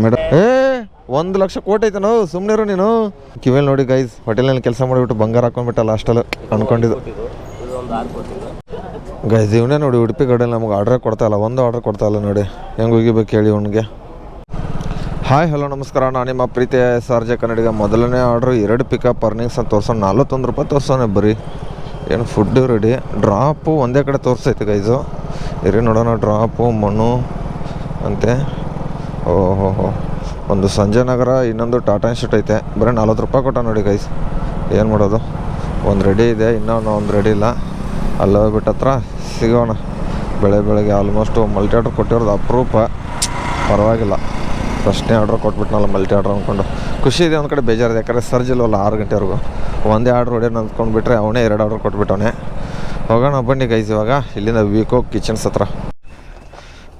Madam 1,00,000 ಕೋಟಿ ಐತೆ ನಾವು ಸುಮ್ಮನೆ ಇರು ನೀನು. ಕಿವಿಯಲ್ಲಿ ನೋಡಿ ಗೈಸ್, ಹೋಟೆಲ್ನಲ್ಲಿ ಕೆಲಸ ಮಾಡಿಬಿಟ್ಟು ಬಂಗಾರ ಹಾಕೊಂಡ್ಬಿಟ್ಟ ಲಾಸ್ಟಲ್ಲಿ ಅನ್ಕೊಂಡಿದ್ದು ಗೈಸ್. ಇವನೇ ನೋಡಿ ಉಡುಪಿ ಕಡೆಯಲ್ಲಿ ನಮ್ಗೆ ಆರ್ಡ್ರೇ ಕೊಡ್ತಾಯಿಲ್ಲ, ಒಂದು ಆರ್ಡ್ರ್ ಕೊಡ್ತಾಯಿಲ್ಲ ನೋಡಿ. ಹೆಂಗೆ ಹೋಗಿಬೇಕು ಹೇಳಿ ಅವನಿಗೆ. ಹಾಯ್ ಹಲೋ ನಮಸ್ಕಾರ, ನಾನು ನಿಮ್ಮ ಪ್ರೀತಿಯ SRJ ಕನ್ನಡಿಗ. ಮೊದಲನೇ ಆರ್ಡ್ರು 2 ಪಿಕಪ್ ಅರ್ನಿಂಗ್ಸ್ ಅಂತ ತೋರ್ಸೋಣ, 41 ರೂಪಾಯಿ ತೋರ್ಸೋಣ ಬರೀ. ಏನು ಫುಡ್ಡು ರೆಡಿ, ಡ್ರಾಪು ಒಂದೇ ಕಡೆ ತೋರಿಸೈತೆ ಗೈಸು. ಇರಿ ನೋಡೋಣ, ಡ್ರಾಪು ಮಣ್ಣು ಅಂತೆ. ಓಹೋ, ಒಂದು ಸಂಜಯ್ ನಗರ, ಇನ್ನೊಂದು ಟಾಟಾ ಇನ್ಸ್ಟಿಟ್ಯೂಟ್ ಐತೆ. ಬರೀ 40 ರೂಪಾಯಿ ಕೊಟ್ಟ ನೋಡಿ ಗೈಸ್. ಏನು ಮಾಡೋದು, ಒಂದು ರೆಡಿ ಇದೆ, ಇನ್ನೊಂದು ಒಂದು ರೆಡಿ ಇಲ್ಲ. ಅಲ್ಲೇ ಹೋಗ್ಬಿಟ್ಟು ಹತ್ರ ಸಿಗೋಣ. ಬೆಳಗ್ಗೆ ಆಲ್ಮೋಸ್ಟು ಮಲ್ಟಿ ಆರ್ಡ್ರ್ ಕೊಟ್ಟಿರೋದು ಅಪರೂಪ. ಪರವಾಗಿಲ್ಲ, ಫಸ್ಟ್ನೇ ಆರ್ಡ್ರ್ ಕೊಟ್ಬಿಟ್ನಲ್ಲ ಮಲ್ಟಿ ಆರ್ಡ್ರ್ ಅಂದ್ಕೊಂಡು ಖುಷಿ ಇದೆ. ಒಂದು ಕಡೆ ಬೇಜಾರಿದೆ, ಯಾಕಂದರೆ ಸರ್ಜ್ ಇಲ್ವಲ್ಲ 6 ಗಂಟೆವರೆಗೂ. ಒಂದೇ ಆರ್ಡ್ರ್ ಹೊಡೆಯೋಣ ಅಂದ್ಕೊಂಡ್ಬಿಟ್ರೆ ಅವನೇ 2 ಆರ್ಡ್ರ್ ಕೊಟ್ಬಿಟ್ಟವನೇ. ಹೋಗೋಣ ಬನ್ನಿ ಗೈಸ್. ಇವಾಗ ಇಲ್ಲಿಂದ ವಿಕೋ ಕಿಚನ್ಸ್ ಹತ್ರ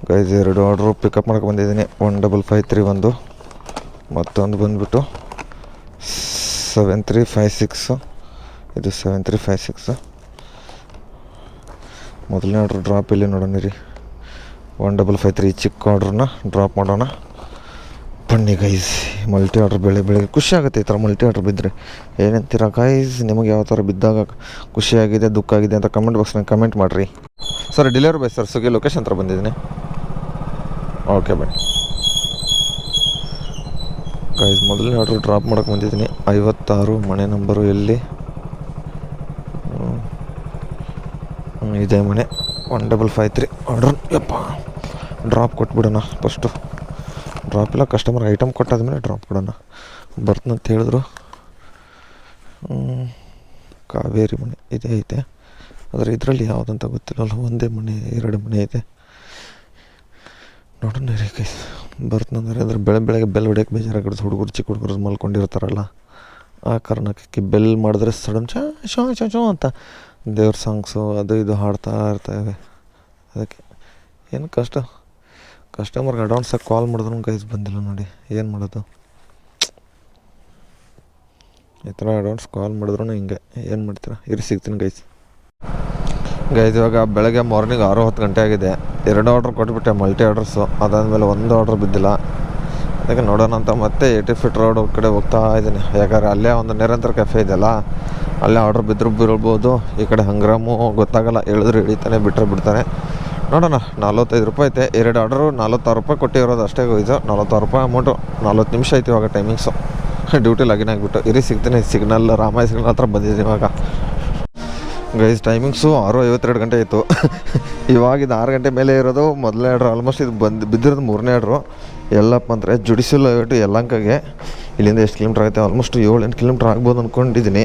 ಗೈಸ್ 2 ಆರ್ಡ್ರು ಪಿಕಪ್ ಮಾಡ್ಕೊಂಡು ಬಂದಿದ್ದೀನಿ. 15531 ಒಂದು, ಮತ್ತೊಂದು ಬಂದುಬಿಟ್ಟು 7356. ಇದು 7356. ಮೊದಲನೇ ಆರ್ಡ್ರ್ ಡ್ರಾಪ್ ಇಲ್ಲಿ ನೋಡೋಣ ರೀ. 1553 ಚಿಕ್ಕ ಆರ್ಡ್ರನ್ನ ಡ್ರಾಪ್ ಮಾಡೋಣ ಬನ್ನಿ ಗೈಸ್. ಮಲ್ಟಿ ಆರ್ಡ್ರ್ ಬೆಳಗ್ಗೆ ಖುಷಿ ಆಗುತ್ತೆ ಈ ಥರ ಮಲ್ಟಿ ಆರ್ಡ್ರ್ ಬಿದ್ದರೆ. ಏನಂತೀರ ಗೈಸ್, ನಿಮಗೆ ಯಾವ ಥರ ಬಿದ್ದಾಗ ಖುಷಿಯಾಗಿದೆ, ದುಃಖ ಆಗಿದೆ ಅಂತ ಕಮೆಂಟ್ ಬಾಕ್ಸ್ನಾಗ ಕಮೆಂಟ್ ಮಾಡಿರಿ. Sir delivery boy sir, Swiggy location ಹತ್ರ ಬಂದಿದ್ದೀನಿ. ಓಕೆ ಬನ್ನಿ ಗೈಸ್. ಮೊದಲನೇ ಆರ್ಡ್ರ್ ಡ್ರಾಪ್ ಮಾಡೋಕ್ಕೆ ಬಂದಿದ್ದೀನಿ. 56 ಮನೆ ನಂಬರು ಎಲ್ಲಿ ಇದೇ ಮನೆ. 1553 ಆರ್ಡ್ರ್. ಯಪ್ಪ, ಡ್ರಾಪ್ ಕೊಟ್ಬಿಡೋಣ ಫಸ್ಟು. ಡ್ರಾಪ್ ಇಲ್ಲ, ಕಸ್ಟಮರ್ ಐಟಮ್ ಕೊಟ್ಟಾದ್ಮೇಲೆ ಡ್ರಾಪ್ ಕೊಡೋಣ. ಬರ್ತಂತ ಹೇಳಿದ್ರು. ಕಾವೇರಿ ಮನೆ ಇದೇ ಐತೆ, ಆದರೆ ಇದರಲ್ಲಿ ಯಾವುದಂತ ಗೊತ್ತಿಲ್ಲಲ್ಲ. ಒಂದೇ ಮನೆ 2 ಮನೆ ಐತೆ. ನೋಡೋಣ ರೀ ಕೈ ಬರ್ತಂದ್ರೆ. ಅಂದರೆ ಬೆಳಗ್ಗೆ ಬೆಲ್ ಹೊಡಿಯೋಕ್ಕೆ ಬೇಜಾರಾಗಿರುತ್ತೆ. ಹುಡುಗರು ಚಿಕ್ಕ ಹುಡುಗರು ಮಲ್ಕೊಂಡಿರ್ತಾರಲ್ಲ, ಆ ಕಾರಣಕ್ಕೆ ಬೆಲ್ ಮಾಡಿದ್ರೆ ಸಡನ್ ಶೋ ಅಂತ ದೇವ್ರ ಸಾಂಗ್ಸು ಅದು ಇದು ಹಾಡ್ತಾ ಇರ್ತವೆ. ಅದಕ್ಕೆ ಏನು ಕಸ್ಟಮರ್ಗೆ ಅಡ್ವಾನ್ಸಾಗಿ ಕಾಲ್ ಮಾಡಿದ್ರು ಗೈಸ್ ಬಂದಿಲ್ಲ ನೋಡಿ. ಏನು ಮಾಡೋದು, ಈ ಥರ ಅಡ್ವಾನ್ಸ್ ಕಾಲ್ ಮಾಡಿದ್ರು ಹಿಂಗೆ. ಏನು ಮಾಡ್ತೀರಾ, ಇರಿ ಸಿಗ್ತೀನಿ ಗೈಸ್. ಇವಾಗ ಬೆಳಗ್ಗೆ ಮಾರ್ನಿಂಗ್ 6-10 ಗಂಟೆ ಆಗಿದೆ. 2 ಆರ್ಡ್ರ್ ಕೊಟ್ಬಿಟ್ಟೆ ಮಲ್ಟಿ ಆರ್ಡ್ರಸ್ಸು. ಅದಾದಮೇಲೆ 1 ಆರ್ಡ್ರ್ ಬಿದ್ದಿಲ್ಲ. ಅದಕ್ಕೆ ನೋಡೋಣ ಅಂತ ಮತ್ತೆ 80 ಫೀಟ್ ರೋಡ್ ಕಡೆ ಹೋಗ್ತಾ ಇದ್ದೀನಿ. ಯಾಕಂದರೆ ಅಲ್ಲೇ ಒಂದು ನಿರಂತರ ಕೆಫೆ ಇದೆಯಲ್ಲ, ಅಲ್ಲೇ ಆರ್ಡ್ರ್ ಬಿದ್ದರೂ ಬಿಡ್ಬೋದು. ಈ ಕಡೆ ಹಂಗ್ರಾಮು ಗೊತ್ತಾಗಲ್ಲ, ಹೇಳಿದ್ರು ಹಿಡಿತಾನೆ, ಬಿಟ್ಟರೆ ಬಿಡ್ತಾನೆ. ನೋಡೋಣ. 45 ರೂಪಾಯಿ ಐತೆ. 2 ಆರ್ಡ್ರು 46 ರೂಪಾಯಿ ಕೊಟ್ಟಿರೋದು ಅಷ್ಟೇ ಇದು. 46 ರೂಪಾಯಿ ಅಮೌಂಟು. 40 ನಿಮಿಷ ಐತಿ ಇವಾಗ ಟೈಮಿಂಗ್ಸು. ಡ್ಯೂಟಿ ಲಾಗಿನ್ ಆಗಿಬಿಟ್ಟು ಇರಿ ಸಿಗ್ತೀನಿ. ರಾಮಾಯ ಸಿಗ್ನಲ್ ಹತ್ರ ಬಂದಿದ್ದೀನಿ ಇವಾಗ ಗೈಸ್. ಟೈಮಿಂಗ್ಸು 6:52 ಗಂಟೆ ಆಯಿತು. ಇವಾಗ ಇದು 6 ಗಂಟೆ ಮೇಲೆ ಇರೋದು. ಮೊದಲನೇ ಆರ್ಡ್ರು ಆಲ್ಮೋಸ್ಟ್ ಇದು ಬಿದ್ದಿರೋದು 3ನೇ ಆರ್ಡ್ರು. ಎಲ್ಲಪ್ಪ ಅಂದರೆ ಜುಡಿಷಿಯಲ್ ಹೋಗ್ಬಿಟ್ಟು ಯಲಹಂಕಗೆ. ಇಲ್ಲಿಂದ ಎಷ್ಟು ಕಿಲೋಮೀಟ್ರ್ ಆಗುತ್ತೆ, ಆಲ್ಮೋಸ್ಟ್ 7-8 ಕಿಲೋಮೀಟ್ರ್ ಆಗ್ಬೋದು ಅಂದ್ಕೊಂಡಿದ್ದೀನಿ.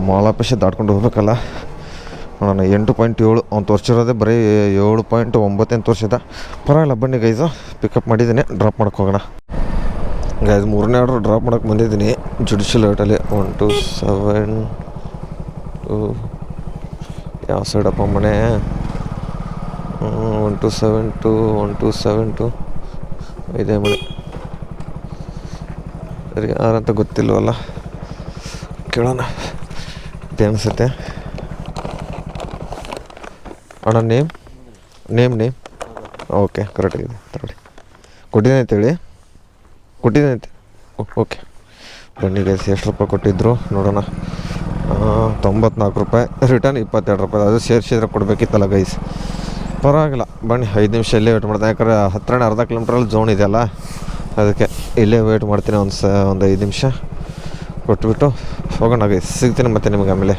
ಮಾಲಾಪೇಶೆ ದಾಟ್ಕೊಂಡು ಹೋಗ್ಬೇಕಲ್ಲ. ನೋಡೋಣ. 8.7 ಅವ್ನು ತೋರಿಸಿರೋದೇ ಬರೀ 7.9 ತೋರಿಸಿದ. ಪರವಾಗಿಲ್ಲ ಬನ್ನಿ ಗೈಸು. ಪಿಕಪ್ ಮಾಡಿದ್ದೀನಿ, ಡ್ರಾಪ್ ಮಾಡೋಕ್ಕೆ ಹೋಗೋಣ ಗೈಸ್. 3ನೇ ಆರ್ಡ್ರು ಡ್ರಾಪ್ ಮಾಡೋಕ್ಕೆ ಬಂದಿದ್ದೀನಿ ಜುಡಿಷಿಯಲ್ ಹೋಟೆಲಿ. 127 ಯಾವ ಸೈಡಪ್ಪ ಮನೆ? 1272 ಇದೇ ಮನೆ. ಸರಿ, ಯಾರಂತ ಗೊತ್ತಿಲ್ವಲ್ಲ, ಕೇಳೋಣ. ಇದೇ ಅನಿಸುತ್ತೆ ಅಣ್ಣ. ನೇಮ್ ಓಕೆ, ಕರೆಕ್ಟಾಗಿದೆ. ತಗೊಳ್ಳಿ, ಕೊಟ್ಟಿದ್ದೀನಿ ಅಂತೇಳಿ. ಓಕೆ ಬನ್ನಿ ಗೈಸ್. ಎಷ್ಟು ರೂಪಾಯಿ ಕೊಟ್ಟಿದ್ರು ನೋಡೋಣ. 94 ರೂಪಾಯಿ. ರಿಟರ್ನ್ 22 ರೂಪಾಯಿ. ಅದು ಸೇರಿಸಿದ್ರೆ ಕೊಡಬೇಕಿತ್ತಲ್ಲ ಗೈಸ್. ಪರವಾಗಿಲ್ಲ ಬನ್ನಿ. 5 ನಿಮಿಷ ಇಲ್ಲೇ ವೇಟ್ ಮಾಡ್ತೀನಿ, ಯಾಕಂದರೆ ಹತ್ತಿರನೇ ಅರ್ಧ ಕಿಲೋಮೀಟ್ರಲ್ಲಿ ಝೋನ್ ಇದೆಯಲ್ಲ, ಅದಕ್ಕೆ ಇಲ್ಲೇ ವೇಟ್ ಮಾಡ್ತೀನಿ. ಒಂದು 5 ನಿಮಿಷ ಕೊಟ್ಬಿಟ್ಟು ಹೋಗೋಣ ಗೈಸ್. ಸಿಗ್ತೀನಿ ಮತ್ತೆ ನಿಮಗೆ ಆಮೇಲೆ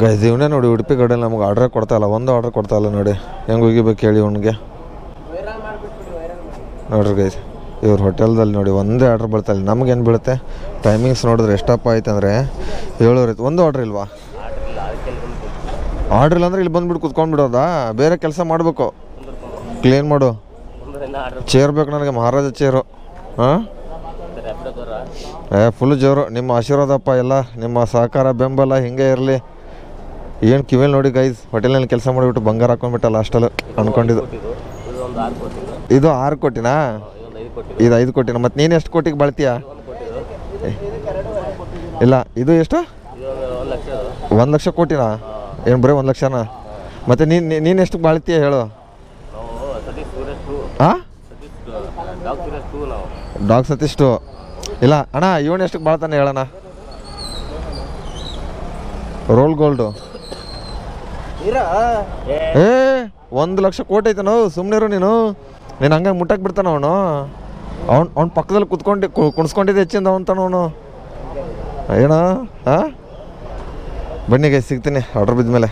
ಗೈಸ್. ಇವನೇ ನೋಡಿ ಉಡುಪಿ ಕಡೆಯಲ್ಲಿ ನಮ್ಗೆ ಆರ್ಡ್ರೇ ಕೊಡ್ತಾಯಿಲ್ಲ, ಒಂದು ಆರ್ಡ್ರ್ ಕೊಡ್ತಾಯಿಲ್ಲ ನೋಡಿ. ಹೆಂಗೆ ಹೋಗಿಬೇಕು ಹೇಳಿ ಅವನಿಗೆ. ನೋಡ್ರಿ ಗೈಸ್, ಇವ್ರ ಹೋಟೆಲ್ದಲ್ಲಿ ನೋಡಿ ಒಂದೇ ಆರ್ಡ್ರ್ ಬೀಳ್ತಾಯಿಲ್ಲ. ನಮಗೇನು ಬೀಳುತ್ತೆ ಟೈಮಿಂಗ್ಸ್ ನೋಡಿದ್ರೆ ಎಷ್ಟಪ್ಪ ಆಯ್ತು ಅಂದರೆ 7 ಇತ್ತು. ಒಂದು ಆರ್ಡ್ರ್ ಇಲ್ವಾ? ಆರ್ಡ್ರ್ ಇಲ್ಲ ಅಂದರೆ ಇಲ್ಲಿ ಬಂದುಬಿಟ್ಟು ಕುತ್ಕೊಂಡ್ಬಿಡೋದಾ? ಬೇರೆ ಕೆಲಸ ಮಾಡಬೇಕು, ಕ್ಲೀನ್ ಮಾಡು. ಚೇರ್ ಬೇಕು ನನಗೆ, ಮಹಾರಾಜ ಚೇರು. ಹಾಂ, ಫುಲ್ ಜೋರು. ನಿಮ್ಮ ಆಶೀರ್ವಾದಪ್ಪ, ಎಲ್ಲ ನಿಮ್ಮ ಸಹಕಾರ ಬೆಂಬಲ ಹಿಂಗೆ ಇರಲಿ. ಏನು ಕಿವಿಯಲ್ಲಿ ನೋಡಿ ಗೈಸ್, ಹೋಟೆಲ್ನಲ್ಲಿ ಕೆಲಸ ಮಾಡಿಬಿಟ್ಟು ಬಂಗಾರ ಹಾಕೊಂಡ್ಬಿಟ್ಟ ಲಾಸ್ಟಲ್ಲಿ ಅಂದ್ಕೊಂಡಿದ್ದು. ಇದು 6 ಕೋಟಿನಾ? ಇದು 5 ಕೋಟಿನ? ಮತ್ತು ನೀನು ಎಷ್ಟು ಕೋಟಿಗೆ ಬಾಳ್ತೀಯ? ಇಲ್ಲ, ಇದು ಎಷ್ಟು? 1 ಲಕ್ಷ ಕೋಟಿನಾ? ಏನು ಬರೀ 1 ಲಕ್ಷನಾ? ಮತ್ತು ನೀನು ಎಷ್ಟು ಬಾಳ್ತೀಯ ಹೇಳು? ಹಾಂ ಡಾಗ್ ಸತೀಶ್ ಇಲ್ಲ ಅಣ್ಣ ಇವನು ಎಷ್ಟಕ್ಕೆ ಬಾಳ್ತಾನೆ ಹೇಳಣ್ಣ ರೋಲ್ ಗೋಲ್ಡು ಏ 1,00,000 ಕೋಟಿ ಐತೆ ನಾವು ಸುಮ್ಮನಿರು ನೀನು ಹಂಗೆ ಮುಟ್ಟಕ್ಕೆ ಬಿಡ್ತಾನ ಅವ್ನ ಪಕ್ಕದಲ್ಲಿ ಕುಣಿಸ್ಕೊಂಡಿದ್ದೆ ಹೆಚ್ಚಿಂದ ಅವನು ಏನೋ ಹಾಂ ಬನ್ನಿಗೆ ಸಿಗ್ತೀನಿ ಆರ್ಡ್ರ್ ಬಿದ್ಮೇಲೆ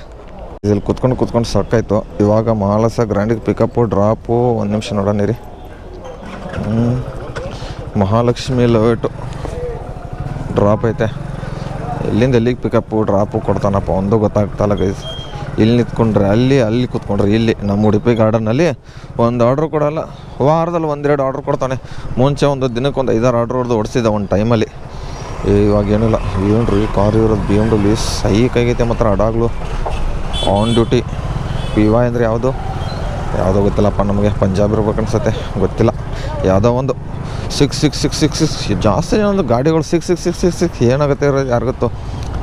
ಇಲ್ಲಿ ಕುತ್ಕೊಂಡು ಸಾಕಾಯ್ತು. ಇವಾಗ ಮಹಾಲಸ ಗ್ರ್ಯಾಂಡಿಗೆ ಪಿಕಪ್ಪು ಡ್ರಾಪು 1 ನಿಮಿಷ ನೋಡೋಣ ರೀ. ಮಹಾಲಕ್ಷ್ಮಿ ಲವೇಟು ಡ್ರಾಪ್ ಐತೆ. ಎಲ್ಲಿಂದ ಎಲ್ಲಿಗೆ ಪಿಕಪ್ಪು ಡ್ರಾಪು ಕೊಡ್ತಾನಪ್ಪ ಒಂದು ಗೊತ್ತಾಗ್ತಾಯಿಲ್ಲ ಗೈಸ್. ಇಲ್ಲಿ ನಿಂತ್ಕೊಂಡ್ರೆ ಅಲ್ಲಿ ಕೂತ್ಕೊಂಡ್ರೆ ಇಲ್ಲಿ ನಮ್ಮ ಉಡುಪಿ ಗಾರ್ಡನಲ್ಲಿ ಒಂದು ಆರ್ಡ್ರ್ ಕೊಡೋಲ್ಲ. ವಾರದಲ್ಲಿ 1-2 ಆರ್ಡ್ರ್ ಕೊಡ್ತಾನೆ. ಮುಂಚೆ ಒಂದು ದಿನಕ್ಕೆ 5-6 ಆರ್ಡ್ರ್ ಹೊಡೆದು ಓಡಿಸಿದ್ದೆ ಒಂದು ಟೈಮಲ್ಲಿ. ಇವಾಗ ಏನಿಲ್ಲ. ಏನ್ರಿ ಕಾರ್ ಇರೋದು BMW ಸೈಕಾಗೈತೆ ಮಾತ್ರ ಅಡಾಗ್ಲು ಆನ್ ಡ್ಯೂಟಿ. PY ಅಂದರೆ ಯಾವುದೋ ಗೊತ್ತಿಲ್ಲಪ್ಪ ನಮಗೆ. ಪಂಜಾಬ್ ಇರ್ಬೇಕು ಅನ್ಸುತ್ತೆ, ಗೊತ್ತಿಲ್ಲ. ಯಾವುದೋ ಒಂದು 66666 ಜಾಸ್ತಿ ಒಂದು ಗಾಡಿಗಳು 6666 ಏನಾಗುತ್ತೆ ಯಾರಿಗೊತ್ತು.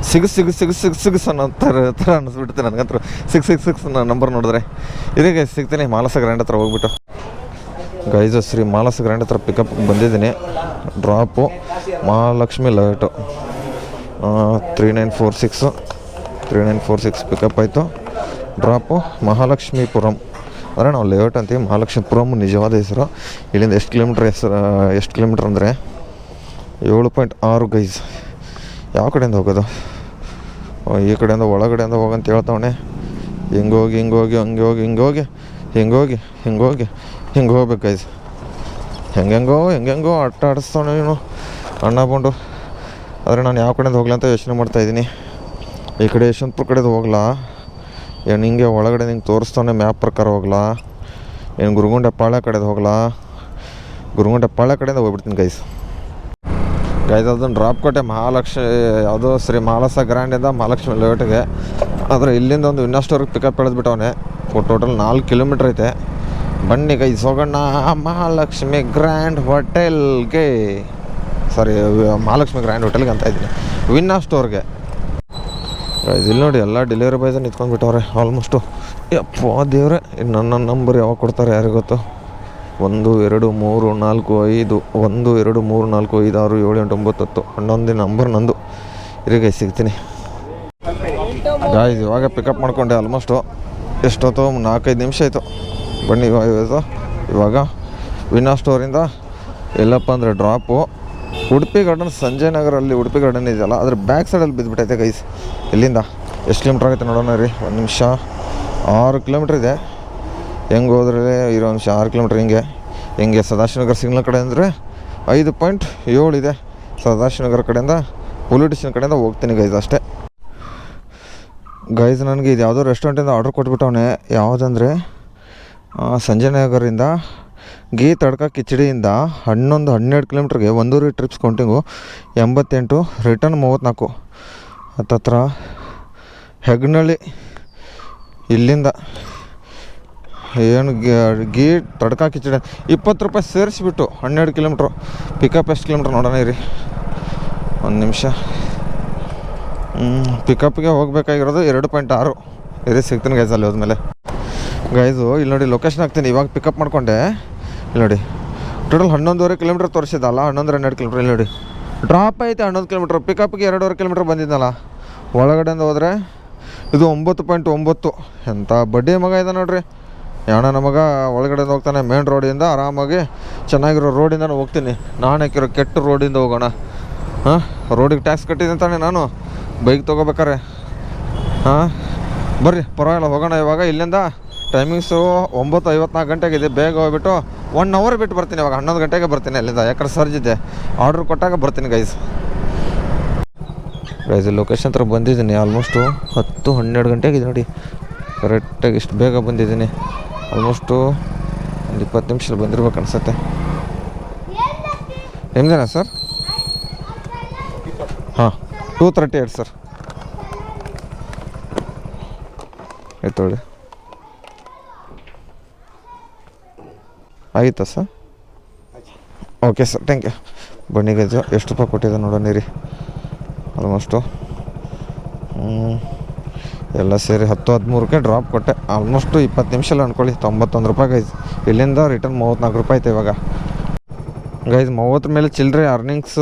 ಸಿಗ್ಸ್ ಅನ್ನೋ ಥರ ಅನ್ನಿಸ್ಬಿಡುತ್ತೆ ನನಗಂತೂ. 666 ನಂಬರ್ ನೋಡಿದ್ರೆ. ಇದಕ್ಕೆ ಸಿಗ್ತೀನಿ ಮಾಲಸ ಗ್ರ್ಯಾಂಡ್ ಹತ್ರ ಹೋಗ್ಬಿಟ್ಟು. ಗೈಸ್ ಶ್ರೀ ಮಾಲಸ ಗ್ರ್ಯಾಂಡ್ ಹತ್ರ ಪಿಕಪ್ ಬಂದಿದ್ದೀನಿ. ಡ್ರಾಪು ಮಹಾಲಕ್ಷ್ಮಿ ಲೈಟು 3946 ಪಿಕಪ್ ಆಯಿತು. ಡ್ರಾಪು ಮಹಾಲಕ್ಷ್ಮೀಪುರಂ ಅಂದರೆ ನಾವು ಲೇಔಟ್ ಅಂತೀವಿ. ಮಹಾಲಕ್ಷ್ಮೀಪುರಂ ನಿಜವಾದ ಹೆಸರು. ಇಲ್ಲಿಂದ ಎಷ್ಟು ಕಿಲೋಮೀಟ್ರ್ ಅಂದರೆ 7.6 ಗೈಸ್. ಯಾವ ಕಡೆಯಿಂದ ಹೋಗೋದು? ಈ ಕಡೆಯಿಂದ ಒಳಗಡೆಯಿಂದ ಹೋಗಂತ ಹೇಳ್ತಾವಣೆ. ಹಿಂಗೆ ಹೋಗ್ಬೇಕು ಗೈಸ್. ಹೆಂಗೆಂಗೋ ಆಟ ಆಡಿಸ್ತಾವಣೆ ನೀನು ಅಣ್ಣ ಬಂಡು. ಆದರೆ ನಾನು ಯಾವ ಕಡೆಯಿಂದ ಹೋಗ್ಲಾ ಅಂತ ಯೋಚನೆ ಮಾಡ್ತಾಯಿದ್ದೀನಿ. ಈ ಕಡೆ ಯಶವಂತಪುರ ಕಡೆದು ಹೋಗ್ಲಾ, ಏನು ಹಿಂಗೆ ಒಳಗಡೆ ನಿಂಗೆ ತೋರಿಸ್ತಾನೆ ಮ್ಯಾಪ್ ಪ್ರಕಾರ ಹೋಗ್ಲಾ, ಏನು ಗುರುಗುಂಟೆಪಾಳ್ಯ ಕಡೆದು ಹೋಗ್ಲಾ? ಗುರುಗುಂಟೆಪಾಳ್ಯ ಕಡೆಯಿಂದ ಹೋಗ್ಬಿಡ್ತೀನಿ ಗೈಸ್. ಅದನ್ನು ಡ್ರಾಪ್ ಕೊಟ್ಟೆ ಯಾವುದೋ ಶ್ರೀ ಮಾಲಸ ಗ್ರ್ಯಾಂಡಿಂದ ಮಹಾಲಕ್ಷ್ಮಿ ಲೇಔಟಿಗೆ. ಆದರೆ ಇಲ್ಲಿಂದ ಒಂದು ವಿನ್ನಸ್ಟೋರ್ಗೆ ಪಿಕಪ್ ಎಳೆದ್ಬಿಟ್ಟವನೆ. ಟೋಟಲ್ 4 ಕಿಲೋಮೀಟ್ರ್ ಐತೆ. ಬನ್ನಿ ಗೈಸ್ ಹೋಗೋಣ ಮಹಾಲಕ್ಷ್ಮಿ ಗ್ರ್ಯಾಂಡ್ ಹೋಟೆಲ್ಗೆ. ಮಹಾಲಕ್ಷ್ಮಿ ಗ್ರ್ಯಾಂಡ್ ಹೋಟೆಲ್ಗೆ ಅಂತ ಇದ್ದೀನಿ, ವಿನ್ನಸ್ಟೋರ್ಗೆ. ಇಲ್ಲಿ ನೋಡಿ ಎಲ್ಲ ಡೆಲಿವರಿ ಬಾಯ್ಸ್ ನಿಂತ್ಕೊಂಡ್ಬಿಟ್ಟವ್ರೆ ಆಲ್ಮೋಸ್ಟು. ಯಪ್ಪ ದೇವ್ರೆ, ನನ್ನ ನಂಬರ್ ಯಾವಾಗ ಕೊಡ್ತಾರೆ ಯಾರಿಗೆ ಗೊತ್ತು. 1 2 3 4 5 1 2 3 4 5 6 7 8 9 10 11 ನಂಬರ್ ನಂದು. ಇರಿಗೆ ಸಿಗ್ತೀನಿ ಗಾಯ್ಸ್. ಇವಾಗ ಪಿಕಪ್ ಮಾಡ್ಕೊಂಡೆ ಆಲ್ಮೋಸ್ಟು. ಎಷ್ಟೊತ್ತು 4-5 ನಿಮಿಷ ಆಯಿತು. ಬನ್ನಿ ಇವಾಗ ವಿನಾ ಸ್ಟೋರಿಂದ ಎಲ್ಲಪ್ಪ ಅಂದರೆ ಡ್ರಾಪು ಉಡುಪಿ ಗಾರ್ಡನ್ ಸಂಜಯ್ ನಗರಲ್ಲಿ. ಉಡುಪಿ ಗಾರ್ಡನ್ ಇದೆಯಲ್ಲ ಅದ್ರ ಬ್ಯಾಕ್ ಸೈಡಲ್ಲಿ ಬಿದ್ದುಬಿಟ್ಟೈತೆ ಗೈಸ್. ಇಲ್ಲಿಂದ ಎಷ್ಟು ಕಿಲೋಮೀಟ್ರ್ ಆಗುತ್ತೆ ನೋಡೋಣ ರೀ. 1 ನಿಮಿಷ. 6 ಕಿಲೋಮೀಟ್ರ್ ಇದೆ. ಹೆಂಗೆ ಹೋದ್ರೆ 1 ನಿಮಿಷ 6 ಕಿಲೋಮೀಟ್ರ್. ಹಿಂಗೆ ಸದಾಶಿವನಗರ ಸಿಗ್ನಲ್ ಕಡೆ ಅಂದರೆ 5.7 ಇದೆ. ಸದಾಶಿವನಗರ ಕಡೆಯಿಂದ ಪೊಲೀಸ್ ಸ್ಟೇಷನ್ ಕಡೆಯಿಂದ ಹೋಗ್ತೀನಿ ಗೈಸ್ ಅಷ್ಟೇ. ಗೈಸ್ ನನಗೆ ಇದು ಯಾವುದೋ ರೆಸ್ಟೋರೆಂಟಿಂದ ಆರ್ಡ್ರ್ ಕೊಟ್ಬಿಟ್ಟವನೆ. ಯಾವುದಂದರೆ ಸಂಜಯ್ ನಗರಿಂದ ಗೀ ತಡ್ಕ ಕಿಚಡಿಯಿಂದ 11-12 ಕಿಲೋಮೀಟ್ರಿಗೆ 1 ಟ್ರಿಪ್ಸ್ ಕೌಂಟಿಂಗು 88, ರಿಟರ್ನ್ 34. ಹತ್ತತ್ರ ಹೆಗ್ನಳ್ಳಿ. ಇಲ್ಲಿಂದ ಏನು ಗೀ ತಡ್ಕ ಕಿಚಡಿ 20 ರೂಪಾಯಿ ಸೇರಿಸ್ಬಿಟ್ಟು 12 ಕಿಲೋಮೀಟ್ರು. ಪಿಕಪ್ ಎಷ್ಟು ಕಿಲೋಮೀಟ್ರ್ ನೋಡೋಣ ಇರಿ. 1 ನಿಮಿಷ. ಪಿಕಪ್ಗೆ ಹೋಗಬೇಕಾಗಿರೋದು 2.6. ಇರಿ ಸಿಗ್ತೀನಿ ಗೈಸ್ ಅಲ್ಲಿ ಹೋದ್ಮೇಲೆ. ಗೈಸು ಇಲ್ಲಿ ನೋಡಿ ಲೊಕೇಶನ್ ಹಾಕ್ತೀನಿ. ಇವಾಗ ಪಿಕಪ್ ಮಾಡಿಕೊಂಡೆ. ಇಲ್ಲಿ ನೋಡಿ ಟೋಟಲ್ 11.5 ಕಿಲೋಮೀಟ್ರ್ ತೋರಿಸಿದ್ದಲ್ಲ, 11-12 ಕಿಲೋಮೀಟ್ರ್. ಇಲ್ಲಿ ನೋಡಿ ಡ್ರಾಪ್ ಐತೆ 11 ಕಿಲೋಮೀಟ್ರ್. ಪಿಕಪ್ಗೆ 2.5 ಕಿಲೋಮೀಟ್ರ್ ಬಂದಿದ್ದಲ್ಲ. ಒಳಗಡೆಯಿಂದ ಹೋದರೆ ಇದು 9.9. ಎಂಥ ಬಡ್ಡಿ ಮಗ ಇದೆ ನೋಡ್ರಿ. ಯಾಣ ನಮಗ ಒಳಗಡೆಯಿಂದ ಹೋಗ್ತಾನೆ. ಮೇನ್ ರೋಡಿಂದ ಆರಾಮಾಗಿ ಚೆನ್ನಾಗಿರೋ ರೋಡಿಂದ ಹೋಗ್ತೀನಿ. ನಾನು ಹಾಕಿರೋ ಕೆಟ್ಟ ರೋಡಿಂದ ಹೋಗೋಣ. ರೋಡಿಗೆ ಟ್ಯಾಕ್ಸ್ ಕಟ್ಟಿದ್ದೀನಿ ತಾನೆ ನಾನು ಬೈಕ್ ತೊಗೋಬೇಕಾರೆ. ಬರ್ರಿ ಪರವಾಗಿಲ್ಲ ಹೋಗೋಣ. ಇವಾಗ ಇಲ್ಲಿಂದ ಟೈಮಿಂಗ್ಸು 9:54 ಗಂಟೆಗಿದೆ. ಬೇಗ ಹೋಗ್ಬಿಟ್ಟು 1 ಅವರ್ ಬಿಟ್ಟು ಬರ್ತೀನಿ. ಇವಾಗ 11 ಗಂಟೆಗೆ ಬರ್ತೀನಿ ಅಲ್ಲಿಂದ. ಯಾಕಂದ್ರೆ ಸರ್ಜ್ ಇದೆ. ಆರ್ಡ್ರ್ ಕೊಟ್ಟಾಗ ಬರ್ತೀನಿ ಗೈಸ್. ಲೊಕೇಶನ್ ಹತ್ರ ಬಂದಿದ್ದೀನಿ. ಆಲ್ಮೋಸ್ಟು 10-12 ಗಂಟೆಗಿದೆ ನೋಡಿ. ಕರೆಕ್ಟಾಗಿ ಇಷ್ಟು ಬೇಗ ಬಂದಿದ್ದೀನಿ. ಆಲ್ಮೋಸ್ಟು ಒಂದು 20 ನಿಮಿಷದಲ್ಲಿ ಬಂದಿರ್ಬೇಕು ಅನ್ಸುತ್ತೆ. ನಿಮ್ದೇನಾ ಸರ್? 238 ಸರ್. ಆಯ್ತು ನೋಡಿ. ಆಯಿತಾ sir? Okay sir, thank you. ಬನ್ನಿ ಗೈಸು ಎಷ್ಟು ರೂಪಾಯಿ ಕೊಟ್ಟಿದೆ ನೋಡೋಣ ರೀ. ಆಲ್ಮೋಸ್ಟು ಎಲ್ಲ ಸೇರಿ 10-13ಕ್ಕೆ ಡ್ರಾಪ್ ಕೊಟ್ಟೆ. ಆಲ್ಮೋಸ್ಟು 20 ನಿಮಿಷ ಅಂದ್ಕೊಳ್ಳಿ. 91 ರೂಪಾಯಿ ಗೈಸ್. ಇಲ್ಲಿಂದ ರಿಟರ್ನ್ 34 ರೂಪಾಯಿ ಐತೆ ಇವಾಗ ಗೈಸ್. 30 ಮೇಲೆ ಚಿಲ್ಲರೆ ಅರ್ನಿಂಗ್ಸ್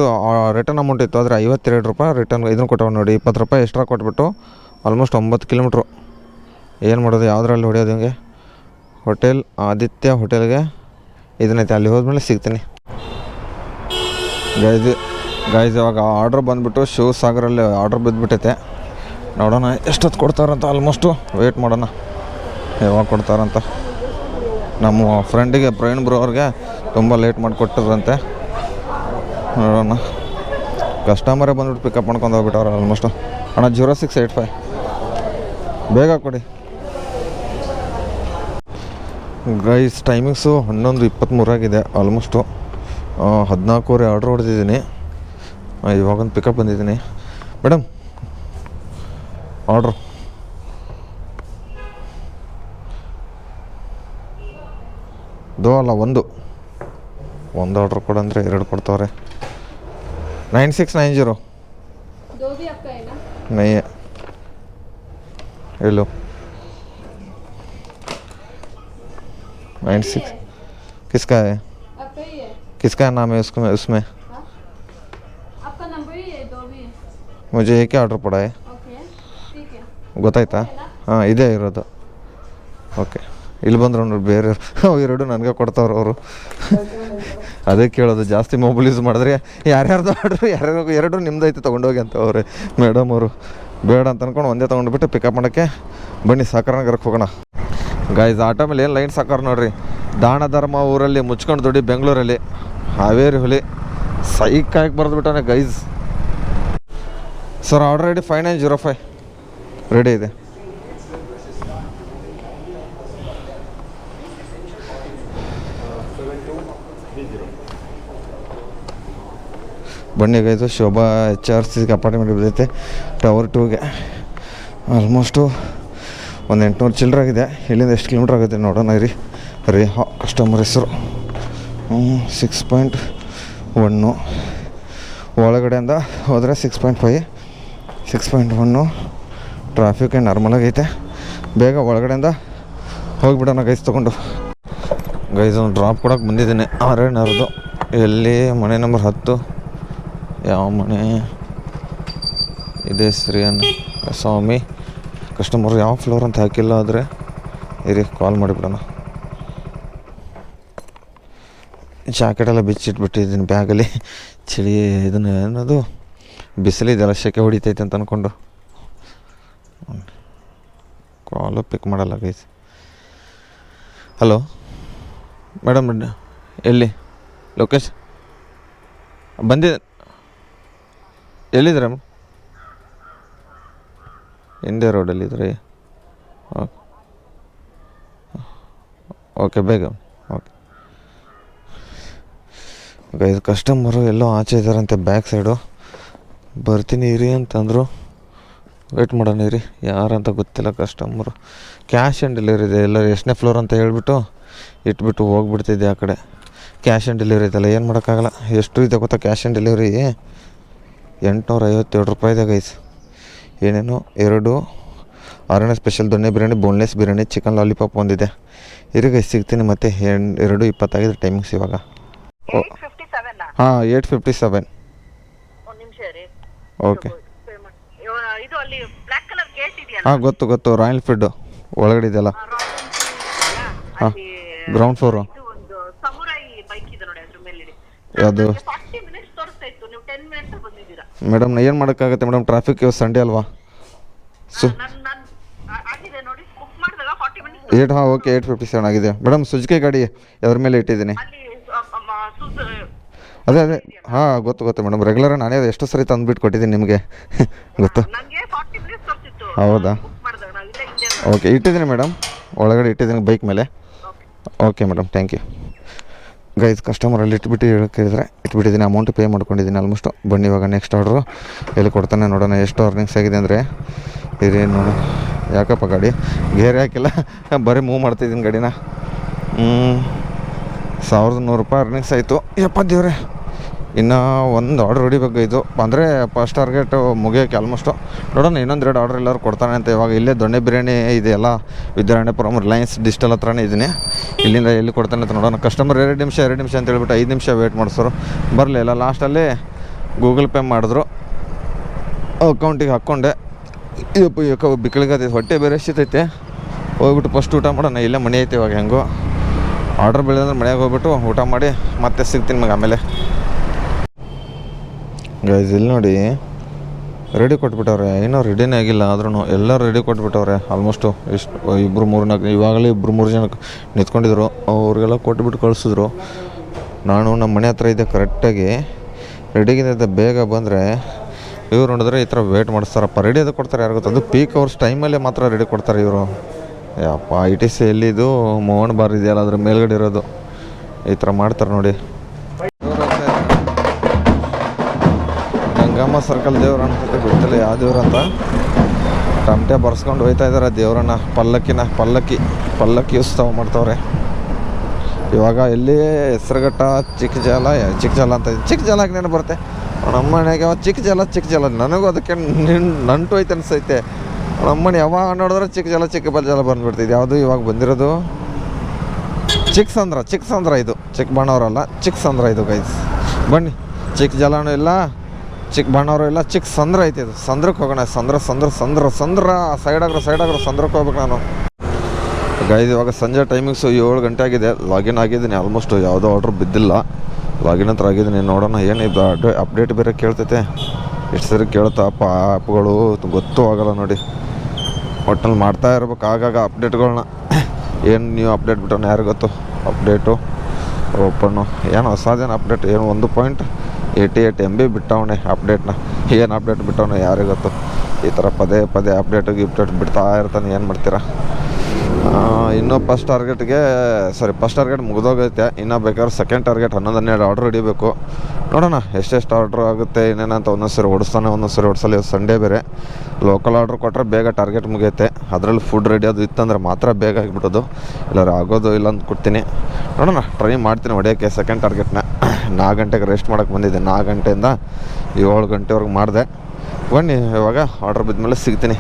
ರಿಟರ್ನ್ ಅಮೌಂಟ್ ಇತ್ತು. ಆದರೆ 52 ರೂಪಾಯಿ ರಿಟರ್ನ್ ಇದನ್ನು ಕೊಟ್ಟವ ನೋಡಿ. 20 ರೂಪಾಯಿ ಎಕ್ಸ್ಟ್ರಾ ಕೊಟ್ಬಿಟ್ಟು ಆಲ್ಮೋಸ್ಟ್ 9 ಕಿಲೋಮೀಟ್ರು. ಏನು ಮಾಡೋದು, ಯಾವುದ್ರಲ್ಲಿ ಹೊಡೆಯೋದು ಹಿಂಗೆ? ಹೋಟೆಲ್ ಆದಿತ್ಯ ಹೋಟೆಲ್ಗೆ ಇದನ್ನೈತೆ, ಅಲ್ಲಿ ಹೋದ್ಮೇಲೆ ಸಿಗ್ತೀನಿ ಗೈಸ್. ಇವಾಗ ಆರ್ಡ್ರ್ ಬಂದುಬಿಟ್ಟು ಶಿವ ಸಾಗರಲ್ಲಿ ಆರ್ಡ್ರ್ ಬಿದ್ದುಬಿಟ್ಟೈತೆ. ನೋಡೋಣ ಎಷ್ಟೊತ್ತು ಕೊಡ್ತಾರಂತ. ಆಲ್ಮೋಸ್ಟು ವೆಯ್ಟ್ ಮಾಡೋಣ ಯಾವಾಗ ಕೊಡ್ತಾರಂತ. ನಮ್ಮ ಫ್ರೆಂಡಿಗೆ ಪ್ರವೀಣ್ ಬ್ರೋ ಅವ್ರಿಗೆ ತುಂಬ ಲೇಟ್ ಮಾಡಿ ಕೊಟ್ಟಿದ್ರಂತೆ. ನೋಡೋಣ. ಕಸ್ಟಮರೇ ಬಂದುಬಿಟ್ಟು ಪಿಕಪ್ ಮಾಡ್ಕೊಂಡು ಹೋಗ್ಬಿಟ್ಟವ್ರೆ ಆಲ್ಮೋಸ್ಟು. ಅಣ್ಣ 0685 ಬೇಗ ಕೊಡಿ ಗೈಸ್. ಟೈಮಿಂಗ್ಸು 11:23 ಆಗಿದೆ. ಆಲ್ಮೋಸ್ಟು 14:15 ಆರ್ಡ್ರ್ ಹೊಡೆದಿದ್ದೀನಿ. ಇವಾಗೊಂದು ಪಿಕಪ್ ಬಂದಿದ್ದೀನಿ ಮೇಡಮ್. ಆರ್ಡ್ರು ಅಲ್ಲ ಒಂದು ಆರ್ಡ್ರ್ ಕೊಡಂದರೆ 2 ಕೊಡ್ತಾವ್ರೆ. 9690 नहीं है. हेलो 96 किसका है? किसका नाम है उसमें? आपका नंबर ही है, दो भी है. मुझे एक ही ಆರ್ಡ್ರ್ ಪಡ ಗೊತ್ತಾಯ್ತಾ? ಹಾಂ ಇದೇ ಇರೋದು. ಓಕೆ. ಇಲ್ಲಿ ಬಂದ್ರು ನೋಡಿ ಬೇರೆ ಎರಡು ನನಗೆ ಕೊಡ್ತಾವ್ರು ಅವರು. ಅದೇ ಕೇಳೋದು, ಜಾಸ್ತಿ ಮೊಬೈಲ್ ಯೂಸ್ ಮಾಡಿದ್ರೆ ಯಾರ್ಯಾರ್ದು ಆರ್ಡ್ರು ಎರಡು ನಿಮ್ದೈತೆ ತೊಗೊಂಡೋಗಿ ಅಂತ ಅವ್ರೆ ಮೇಡಮ್ ಅವರು. ಬೇಡ ಅಂತ ಅಂದ್ಕೊಂಡು ಒಂದೇ ತೊಗೊಂಡ್ಬಿಟ್ಟು ಪಿಕಪ್ ಮಾಡೋಕ್ಕೆ ಬನ್ನಿ ಸಾಕಾರನಗರಕ್ಕೆ ಹೋಗೋಣ ಗೈಸ್. ಆಟೋ ಮೇಲೆ ಏನು ಲೈನ್ ಸಾಕಾರ ನೋಡ್ರಿ. ದಾನ ಧರ್ಮ ಊರಲ್ಲಿ ಮುಚ್ಕೊಂಡು ದುಡ್ಡಿ ಬೆಂಗಳೂರಲ್ಲಿ ಹಾವೇರಿ ಹುಲಿ ಸೈಕಾಗಿ ಬರೆದ್ಬಿಟ್ಟಾನೆ guys. Sir order ready 5905 ready ಇದೆ. ಬನ್ನಿ ಗೈಸು. ಶೋಭಾ HRC ಅಪಾರ್ಟ್ಮೆಂಟ್ ಬಿದ್ದೈತೆ ಟವರ್ 2ಗೆ. ಆಲ್ಮೋಸ್ಟು ಒಂದು 800 ಚಿಲ್ಲರೆ ಆಗಿದೆ. ಇಲ್ಲಿಂದ ಎಷ್ಟು ಕಿಲೋಮೀಟ್ರ್ ಆಗುತ್ತೆ ನೋಡೋಣ ಇರಿ. ರೇಹಾ ಕಸ್ಟಮರ್ ಹೆಸರು 6.1 ಒಳಗಡೆಯಿಂದ ಹೋದರೆ 6.5 6.1 ಟ್ರಾಫಿಕ್ ನಾರ್ಮಲಾಗೈತೆ. ಬೇಗ ಒಳಗಡೆಯಿಂದ ಹೋಗಿಬಿಡೋಣ ಗೈಸ್ ತೊಗೊಂಡು. ಗೈಸ್ ಒಂದು ಡ್ರಾಪ್ ಕೊಡೋಕೆ ಬಂದಿದ್ದೀನಿ ಆರೇನರ್ದು. ಎಲ್ಲಿ ಮನೆ ನಂಬರ್ 10. ಯಾವ ಮನೆ ಇದೆ? ಶ್ರೀಯಣ್ಣ ಸ್ವಾಮಿ. ಕಸ್ಟಮರ್ ಯಾವ ಫ್ಲೋರ್ ಅಂತ ಹಾಕಿಲ್ಲ. ಆದರೆ ಇರಿ ಕಾಲ್ ಮಾಡಿಬಿಡೋಣ. ಜಾಕೆಟೆಲ್ಲ ಬಿಚ್ಚಿಟ್ಬಿಟ್ಟಿದ್ದೀನಿ ಬ್ಯಾಗಲ್ಲಿ. ಚಳಿ ಇದನ್ನು ಏನದು ಬಿಸಿಲಿದೆಲ್ಲ ಸೆಕೆ ಹೊಡಿತೈತೆ ಅಂತ ಅಂದ್ಕೊಂಡು ಕಾಲು ಪಿಕ್ ಮಾಡಲ್ಲ ಗೈಸ್. ಹಲೋ ಮೇಡಮ್, ಎಲ್ಲಿ ಲೊಕೇಶನ್ ಬಂದಿದೆ? ಎಲ್ಲಿದ್ದೀರ? ಹಿಂದೆ ರೋಡಲ್ಲಿದ್ರಿ? ಓಕೆ ಬೇಗ ಓಕೆ ಗೈಸ್. ಕಸ್ಟಮರು ಎಲ್ಲೋ ಆಚೆ ಇದ್ದಾರಂತೆ ಬ್ಯಾಕ್ ಸೈಡು. ಬರ್ತೀನಿ ಇರಿ ಅಂತಂದರು. ವೇಟ್ ಮಾಡೋಣ ಇರಿ. ಯಾರಂತ ಗೊತ್ತಿಲ್ಲ ಕಸ್ಟಮರು. ಕ್ಯಾಶ್ ಆ್ಯಂಡ್ ಡೆಲಿವರಿ ಇದೆ. ಎಲ್ಲ ಎಷ್ಟನೇ ಫ್ಲೋರ್ ಅಂತ ಹೇಳ್ಬಿಟ್ಟು ಇಟ್ಬಿಟ್ಟು ಹೋಗ್ಬಿಡ್ತಿದ್ದೆ ಆ ಕಡೆ. ಕ್ಯಾಶ್ ಆ್ಯಂಡ್ ಡೆಲಿವರಿ ಇದೆಲ್ಲ ಏನು ಮಾಡೋಕ್ಕಾಗಲ್ಲ. ಎಷ್ಟು ಇದೆ ಗೊತ್ತಾ ಕ್ಯಾಶ್ ಆ್ಯಂಡ್ ಡೆಲಿವರಿ? 857 ರೂಪಾಯಿ ಇದೆ ಗೈಸ್. ಏನೇನು 2 ಅರಣ್ಯ ಸ್ಪೆಷಲ್ ದೊಣ್ಣೆ biryani, boneless biryani, chicken lollipop ಒಂದಿದೆ. ಇರಿ ಗೈಸ್ ಸಿಗ್ತೀನಿ ಮತ್ತೆ. 2:20 ಟೈಮಿಂಗ್ಸ್ ಇವಾಗ. ಹಾಂ 8:57. ಓಕೆ ಹಾಂ ಗೊತ್ತು ರಾಯಲ್ ಫೀಲ್ಡು ಒಳಗಡೆ ಇದೆಯಲ್ಲ. ಹಾಂ ಗ್ರೌಂಡ್ ಫ್ಲೋರು. ಯಾವುದು ಮೇಡಮ್? ಏನು ಮಾಡೋಕ್ಕಾಗುತ್ತೆ ಮೇಡಮ್, ಟ್ರಾಫಿಕ್ ಸಂಡೇ ಅಲ್ವಾ? ಹಾಂ ಓಕೆ 8:57 ಆಗಿದೆ ಮೇಡಮ್. ಸುಜುಕಿ ಗಾಡಿ ಅದ್ರ ಮೇಲೆ ಇಟ್ಟಿದ್ದೀನಿ. ಅದೇ ಹಾಂ ಗೊತ್ತು ಮೇಡಮ್. ರೆಗ್ಯುಲರ್ ನಾನೇ ಎಷ್ಟು ಸರಿ ತಂದುಬಿಟ್ಟು ಕೊಟ್ಟಿದ್ದೀನಿ ನಿಮಗೆ ಗೊತ್ತು. ಹೌದಾ? ಓಕೆ ಇಟ್ಟಿದ್ದೀನಿ ಮೇಡಮ್, ಒಳಗಡೆ ಇಟ್ಟಿದ್ದೀನಿ ಬೈಕ್ ಮೇಲೆ. Okay madam thank you guys. ಕಸ್ಟಮರಲ್ಲಿ ಇಟ್ಬಿಟ್ಟಿದ್ದೀನಿ. ಅಮೌಂಟ್ ಪೇ ಮಾಡ್ಕೊಂಡಿದ್ದೀನಿ ಆಲ್ಮೋಸ್ಟು. ಬನ್ನಿ ಇವಾಗ ನೆಕ್ಸ್ಟ್ ಆರ್ಡ್ರು ಎಲ್ಲಿ ಕೊಡ್ತಾನೆ ನೋಡೋಣ. ಎಷ್ಟು ಅರ್ನಿಂಗ್ಸ್ ಆಗಿದೆ ಅಂದರೆ ಇರಿ ನೋಡು. ಯಾಕಪ್ಪ ಗಾಡಿ ಗೇರ್ ಹಾಕಿಲ್ಲ, ಬರೀ ಮೂವ್ ಮಾಡ್ತಿದ್ದೀನಿ ಗಾಡಿನ. 1100 ರೂಪಾಯಿ ಅರ್ನಿಂಗ್ಸ್ ಆಯಿತು. 70 ದೇವ್ರೆ ಇನ್ನು ಒಂದು ಆರ್ಡ್ರ್ ಹೊಡಿಬೇಕು ಇದು ಅಂದರೆ ಫಸ್ಟ್ ಟಾರ್ಗೆಟು ಮುಗಿಯೋಕ್ಕೆ ಆಲ್ಮೋಸ್ಟು. ನೋಡೋಣ ಇನ್ನೊಂದು 2 ಆರ್ಡ್ರ್ ಎಲ್ಲರೂ ಕೊಡ್ತಾನೆ ಅಂತ. ಇವಾಗ ಇಲ್ಲೇ ದೊಣ್ಣೆ ಬಿರಿಯಾನಿ ಇದೆಯಲ್ಲ, ವಿದ್ಯಾರಣ್ಯಪುರಂ ರಿಲಯನ್ಸ್ ಡಿಜಿಟಲ್ ಹತ್ರನೇ ಇದ್ದೀನಿ. ಇಲ್ಲಿಂದ ಎಲ್ಲಿ ಕೊಡ್ತಾನೆ ಅಂತ ನೋಡೋಣ. ಕಸ್ಟಮರ್ 2 ನಿಮಿಷ ಅಂತ ಹೇಳ್ಬಿಟ್ಟು 5 ನಿಮಿಷ ವೇಟ್ ಮಾಡಿಸೋರು, ಬರಲಿಲ್ಲ. ಲಾಸ್ಟಲ್ಲಿ ಗೂಗಲ್ ಪೇ ಮಾಡಿದ್ರು, ಅಕೌಂಟಿಗೆ ಹಾಕ್ಕೊಂಡೆ. ಇದಪ್ಪ ಬಿಕ್ಕಳಿಗತ್ತೈತೆ, ಹೊಟ್ಟೆ ಬೇರೆ ಎಷ್ಟೈತೆ. ಹೋಗ್ಬಿಟ್ಟು ಫಸ್ಟ್ ಊಟ ಮಾಡೋಣ. ಇಲ್ಲೇ ಮನೆ ಐತೆ ಇವಾಗ. ಹೆಂಗೋ ಆರ್ಡ್ರ್ ಬೆಳೆದಂದ್ರೆ ಮನೆಯಾಗ ಹೋಗ್ಬಿಟ್ಟು ಊಟ ಮಾಡಿ ಮತ್ತೆ ಸಿಗ್ತೀನಿ ಮಗ ಆಮೇಲೆ. ಗೈಸ್ ಇಲ್ಲಿ ನೋಡಿ ರೆಡಿ ಕೊಟ್ಬಿಟ್ಟವ್ರೆ. ಏನೋ ರೆಡಿನೇ ಆಗಿಲ್ಲ ಆದ್ರೂ ಎಲ್ಲ ರೆಡಿ ಕೊಟ್ಬಿಟ್ಟವ್ರೆ ಆಲ್ಮೋಸ್ಟು. ಎಷ್ಟು 2-3 ಇವಾಗಲೇ 2-3 ಜನ ನಿಂತ್ಕೊಂಡಿದ್ರು, ಅವ್ರಿಗೆಲ್ಲ ಕೊಟ್ಬಿಟ್ಟು ಕಳಿಸಿದ್ರು. ನಾನು ನಮ್ಮ ಮನೆ ಹತ್ರ ಇದ್ದೆ ಕರೆಕ್ಟಾಗಿ ರೆಡಿಗಿದೆ. ಬೇಗ ಬಂದರೆ ಇವ್ರು ನೋಡಿದ್ರೆ ಈ ಥರ ವೇಟ್ ಮಾಡಿಸ್ತಾರಪ್ಪ. ರೆಡಿ ಅದು ಕೊಡ್ತಾರೆ, ಯಾರು ಗೊತ್ತು. ಅದು ಪೀಕ್ ಅವರ್ಸ್ ಟೈಮಲ್ಲೇ ಮಾತ್ರ ರೆಡಿ ಕೊಡ್ತಾರೆ ಇವರು. ಯಪ್ಪ ITC ಎಲ್ಲಿದು ಮೋಹನ್ ಬಾರ್ ಇದೆಯಲ್ಲ ಅದ್ರ ಮೇಲ್ಗಡೆ ಇರೋದು. ಈ ಥರ ಮಾಡ್ತಾರೆ ನೋಡಿ. ಗಂಗಮ್ಮ ಸರ್ಕಲ್ ದೇವ್ರ ಅನ್ಸುತ್ತೆ, ಗೊತ್ತಿಲ್ಲ ಯಾವ ದೇವ್ರ ಅಂತ. ಟಮಟೆ ಬರ್ಸ್ಕೊಂಡು ಹೋಯ್ತಾ ಇದ್ದಾರೆ ದೇವ್ರನ್ನ. ಪಲ್ಲಕ್ಕಿ ಉತ್ಸವ ಮಾಡ್ತವ್ರೆ ಇವಾಗ. ಎಲ್ಲಿ ಹೆಸ್ರುಘಟ್ಟ ಚಿಕ್ಕ ಜಾಲ ಅಂತ. ಚಿಕ್ಕ ಜಾಲಾಗಿ ನೆನಪು ಬರುತ್ತೆ ನಮ್ಮ ಮನೆಗೆ. ಚಿಕ್ಕ ಜಾಲ ನನಗೂ ಅದಕ್ಕೆ ನಂಟು ಐತೆ ಅನಿಸೈತೆ. ನಮ್ಮನೆ ಯಾವಾಗ ನೋಡಿದ್ರೆ ಚಿಕ್ಕ ಜಾಲ ಬಂದುಬಿಡ್ತಿದ್ದು. ಯಾವುದು ಇವಾಗ ಬಂದಿರೋದು ಚಿಕ್ಕ ಸಂದ್ರ ಇದು. ಚಿಕ್ಕಬಣ್ಣವರಲ್ಲ, ಚಿಕ್ಕ ಸಂದ್ರ ಇದು ಗೈಸ್. ಬನ್ನಿ, ಚಿಕ್ಕ ಜಾಲನೂ ಇಲ್ಲ, ಚಿಕ್ಕ ಬಣ್ಣವರು ಇಲ್ಲ, ಚಿಕ್ಕ ಸಂದ್ರ ಐತೆ ಇದು. ಸಂದ್ರಕ್ಕೆ ಹೋಗೋಣ. ಸಂದ್ರ ಸೈಡಾಗ್ರ ಸಂದ್ರಕ್ಕೆ ಹೋಗ್ಬೇಕು ನಾನು ಗೈಸ್. ಇವಾಗ ಸಂಜೆ ಟೈಮಿಂಗ್ಸು 7 ಗಂಟೆ ಆಗಿದೆ. ಲಾಗಿನ್ ಆಗಿದ್ದೀನಿ ಆಲ್ಮೋಸ್ಟ್. ಯಾವುದೋ ಆರ್ಡ್ರ್ ಬಿದ್ದಿಲ್ಲ, ಲಾಗಿನ್ ಹತ್ರ ಆಗಿದ್ದೀನಿ. ನೋಡೋಣ ಏನಿದು ಅಪ್ಡೇಟ್ ಬೇರೆ ಕೇಳ್ತೈತೆ. ಎಷ್ಟು ಸರಿ ಕೇಳುತ್ತಪ್ಪ ಆ್ಯಪ್ಗಳು ಗೊತ್ತೂ ಆಗಲ್ಲ ನೋಡಿ. ಒಟ್ಟಲ್ಲಿ ಮಾಡ್ತಾ ಇರ್ಬೇಕು ಆಗಾಗ ಅಪ್ಡೇಟ್ಗಳನ್ನ. ಏನು ನೀವು ಅಪ್ಡೇಟ್ ಬಿಟ್ಟವನು ಯಾರು ಗೊತ್ತು. ಅಪ್ಡೇಟು ಓಪನ್ನು ಏನು ಹೊಸದೇನು ಅಪ್ಡೇಟ್ ಏನು 1.88 MB ಬಿಟ್ಟವನೆ ಅಪ್ಡೇಟ್ನ. ಏನು ಅಪ್ಡೇಟ್ ಬಿಟ್ಟವನು ಯಾರಿಗೆ ಗೊತ್ತು. ಈ ಥರ ಪದೇ ಅಪ್ಡೇಟ್ ಬಿಡ್ತಾ ಇರ್ತಾನೆ. ಏನು ಮಾಡ್ತೀರಾ. ಇನ್ನೂ ಫಸ್ಟ್ ಟಾರ್ಗೆಟ್ ಮುಗಿದೋಗೈತೆ. ಇನ್ನೂ ಬೇಕಾದ್ರೆ ಸೆಕೆಂಡ್ ಟಾರ್ಗೆಟ್ 11-12 ಆರ್ಡ್ರ್ ಹಿಡಿಬೇಕು. ನೋಡೋಣ ಎಷ್ಟೆಷ್ಟು ಆರ್ಡ್ರ್ ಆಗುತ್ತೆ ಏನೇನಂತ. ಒಂದೊಂದು ಸರಿ ಓಡಿಸಲ್ಲ. ಸಂಡೇ ಬೇರೆ. ಲೋಕಲ್ ಆರ್ಡ್ರ್ ಕೊಟ್ಟರೆ ಬೇಗ ಟಾರ್ಗೆಟ್ ಮುಗಿಯುತ್ತೆ. ಅದರಲ್ಲಿ ಫುಡ್ ರೆಡಿ ಅದು ಇತ್ತಂದ್ರೆ ಮಾತ್ರ ಬೇಗ ಆಗಿಬಿಡೋದು, ಇಲ್ಲಾರ ಆಗೋದು ಇಲ್ಲ ಅಂತ ಕೊಡ್ತೀನಿ. ನೋಡೋಣ, ಟ್ರೈ ಮಾಡ್ತೀನಿ ಹೊಡೆಯೋಕ್ಕೆ ಸೆಕೆಂಡ್ ಟಾರ್ಗೆಟ್ನ. 4 ಗಂಟೆಗೆ ರೆಸ್ಟ್ ಮಾಡೋಕ್ಕೆ ಬಂದಿದ್ದೆ. 4 ಗಂಟೆಯಿಂದ 7 ಗಂಟೆವರೆಗೆ ಮಾಡಿದೆ. ಬನ್ನಿ ಇವಾಗ ಆರ್ಡ್ರ್ ಬಿದ್ಮೇಲೆ ಸಿಗ್ತೀನಿ.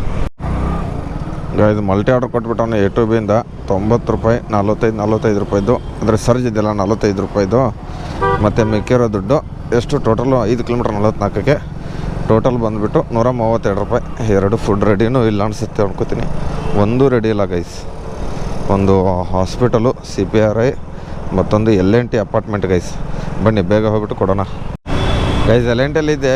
ಇದು ಮಲ್ಟಿ ಆರ್ಡ್ರ್ ಕೊಟ್ಬಿಟ್ಟವನು A to B ಇಂದ 90 ರೂಪಾಯಿ, 45 ರೂಪಾಯಿದು. ಅಂದರೆ ಸರ್ಜ್ ಇದೆಯಲ್ಲ 45 ರೂಪಾಯಿದು. ಮತ್ತು ಮಿಕ್ಕಿರೋ ದುಡ್ಡು ಎಷ್ಟು ಟೋಟಲು 5 ಕಿಲೋಮೀಟ್ರ್ 44ಕ್ಕೆ ಟೋಟಲ್ ಬಂದುಬಿಟ್ಟು 132 ರೂಪಾಯಿ. 2 ಫುಡ್ ರೆಡಿನೂ ಇಲ್ಲ ಅನಿಸುತ್ತೆ ಅನ್ಕೋತೀನಿ. ಒಂದು ರೆಡಿ ಇಲ್ಲ ಗೈಸ್. ಒಂದು ಹಾಸ್ಪಿಟಲು CPRI, ಮತ್ತೊಂದು L&T ಅಪಾರ್ಟ್ಮೆಂಟ್ ಗೈಸ್. ಬನ್ನಿ ಬೇಗ ಹೋಗ್ಬಿಟ್ಟು ಕೊಡೋಣ ಗೈಸ್. L&Tಲ್ಲಿದೆ